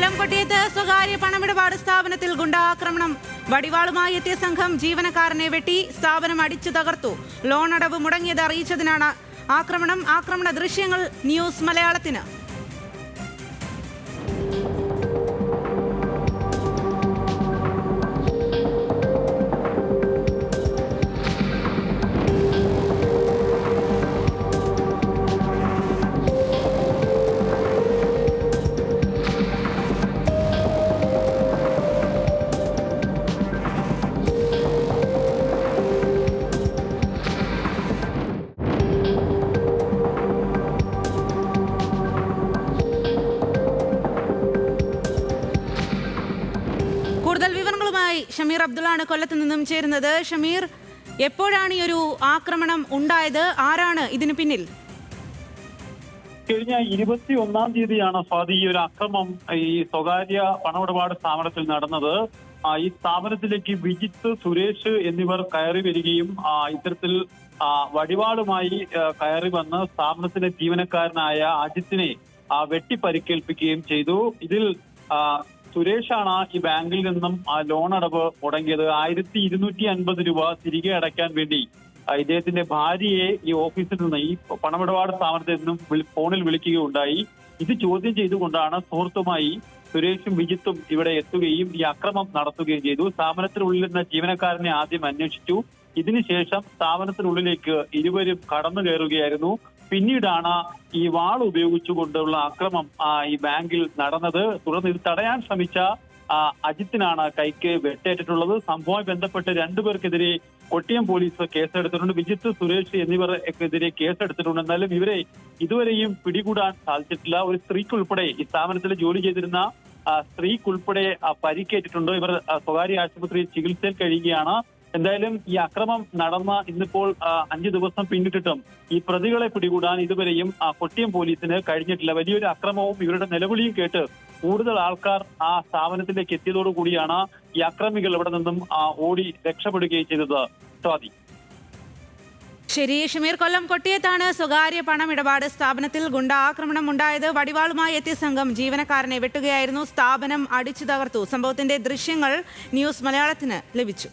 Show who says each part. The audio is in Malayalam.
Speaker 1: കൊല്ലം കൊട്ടിയത്ത് സ്വകാര്യ പണമിടപാട് സ്ഥാപനത്തിൽ ഗുണ്ടാക്രമണം. വടിവാളുമായി എത്തിയ സംഘം ജീവനക്കാരനെ വെട്ടി സ്ഥാപനം അടിച്ചു തകർത്തു. ലോൺ അടവ് മുടങ്ങിയത് അറിയിച്ചതിനാണ് ആക്രമണം. ആക്രമണ ദൃശ്യങ്ങൾ ന്യൂസ് മലയാളത്തിന്. കൂടുതൽ വിവരങ്ങളുമായി ഷമീർ അബ്ദുള്ളാണ് കൊല്ലത്ത് നിന്നും ചേരുന്നത്. ഷമീർ, എപ്പോഴാണ് ഈ ഒരു ആക്രമണം ഉണ്ടായത്? ആരാണ് ഇതിനു പിന്നിൽ?
Speaker 2: കഴിഞ്ഞ 21-ാം തീയതിയാണ് സ്വാതി ഈ ഒരു അക്രമം ഈ സ്വകാര്യ പണമിടപാട് സ്ഥാപനത്തിൽ നടന്നത്. ഈ സ്ഥാപനത്തിലേക്ക് വിജിത്ത്, സുരേഷ് എന്നിവർ കയറി വരികയും ഇത്തരത്തിൽ വടിവാളുമായി കയറി വന്ന് സ്ഥാപനത്തിലെ ജീവനക്കാരനായ അജിത്തിനെ വെട്ടിപ്പരിക്കേൽപ്പിക്കുകയും ചെയ്തു. ഇതിൽ സുരേഷാണ് ഈ ബാങ്കിൽ നിന്നും ലോൺ അടവ് മുടങ്ങിയത്. 1250 രൂപ തിരികെ അടയ്ക്കാൻ വേണ്ടി ഇദ്ദേഹത്തിന്റെ ഭാര്യയെ ഈ ഓഫീസിൽ നിന്ന്, ഈ പണമിടപാട് സ്ഥാപനത്തിൽ നിന്നും ഫോണിൽ വിളിക്കുകയുണ്ടായി. ഇത് ചോദ്യം ചെയ്തുകൊണ്ടാണ് സുഹൃത്തുമായി സുരേഷും വിജിത്തും ഇവിടെ എത്തുകയും ഈ അക്രമം നടത്തുകയും ചെയ്തു. സ്ഥാപനത്തിനുള്ളിൽ നിന്ന് ജീവനക്കാരനെ ആദ്യം അന്വേഷിച്ചു. ഇതിനുശേഷം സ്ഥാപനത്തിനുള്ളിലേക്ക് ഇരുവരും കടന്നു കയറുകയായിരുന്നു. പിന്നീടാണ് ഈ വാൾ ഉപയോഗിച്ചുകൊണ്ടുള്ള അക്രമം ഈ ബാങ്കിൽ നടന്നത്. തുടർന്ന് ഇത് തടയാൻ ശ്രമിച്ച അജിത്തിനാണ് കൈക്ക് വെട്ടേറ്റിട്ടുള്ളത്. സംഭവവുമായി ബന്ധപ്പെട്ട് രണ്ടുപേർക്കെതിരെ കൊട്ടിയം പോലീസ് കേസെടുത്തിട്ടുണ്ട്. വിജിത്ത്, സുരേഷ് എന്നിവർക്കെതിരെ കേസെടുത്തിട്ടുണ്ട്. എന്നാലും ഇവരെ ഇതുവരെയും പിടികൂടാൻ സാധിച്ചിട്ടില്ല. ഒരു സ്ത്രീക്കുൾപ്പെടെ, ഈ സ്ഥാപനത്തിൽ ജോലി ചെയ്തിരുന്ന സ്ത്രീക്കുൾപ്പെടെ പരിക്കേറ്റിട്ടുണ്ട്. ഇവർ സ്വകാര്യ ആശുപത്രിയിൽ ചികിത്സയിൽ കഴിയുകയാണ്. എന്തായാലും ഈ അക്രമം നടന്ന ഇന്നിപ്പോൾ 5 ദിവസം പിന്നിട്ടിട്ടും ഈ പ്രതികളെ പിടികൂടാൻ ഇതുവരെയും കൊട്ടിയം പോലീസിന് കഴിഞ്ഞിട്ടില്ല. വലിയൊരു അക്രമവും ഇവരുടെ നിലവിളിയും കേട്ട് കൂടുതൽ ആൾക്കാർ ആ സ്ഥാപനത്തിലേക്ക് എത്തിയതോടുകൂടിയാണ് ഈ അക്രമികൾ ഇവിടെ നിന്നും ഓടി രക്ഷപ്പെടുകയും ചെയ്തത്. സ്വാതി.
Speaker 1: ശരി ഷമീർ, കൊല്ലം കൊട്ടിയത്താണ് സ്വകാര്യ പണമിടപാട് സ്ഥാപനത്തിൽ ഗുണ്ടാക്രമണം ഉണ്ടായത്. വടിവാളുമായി എത്തിയ സംഘം ജീവനക്കാരനെ വെട്ടുകയായിരുന്നു. സ്ഥാപനം അടിച്ചു തകർത്തു. സംഭവത്തിന്റെ ദൃശ്യങ്ങൾ ന്യൂസ് മലയാളത്തിന് ലഭിച്ചു.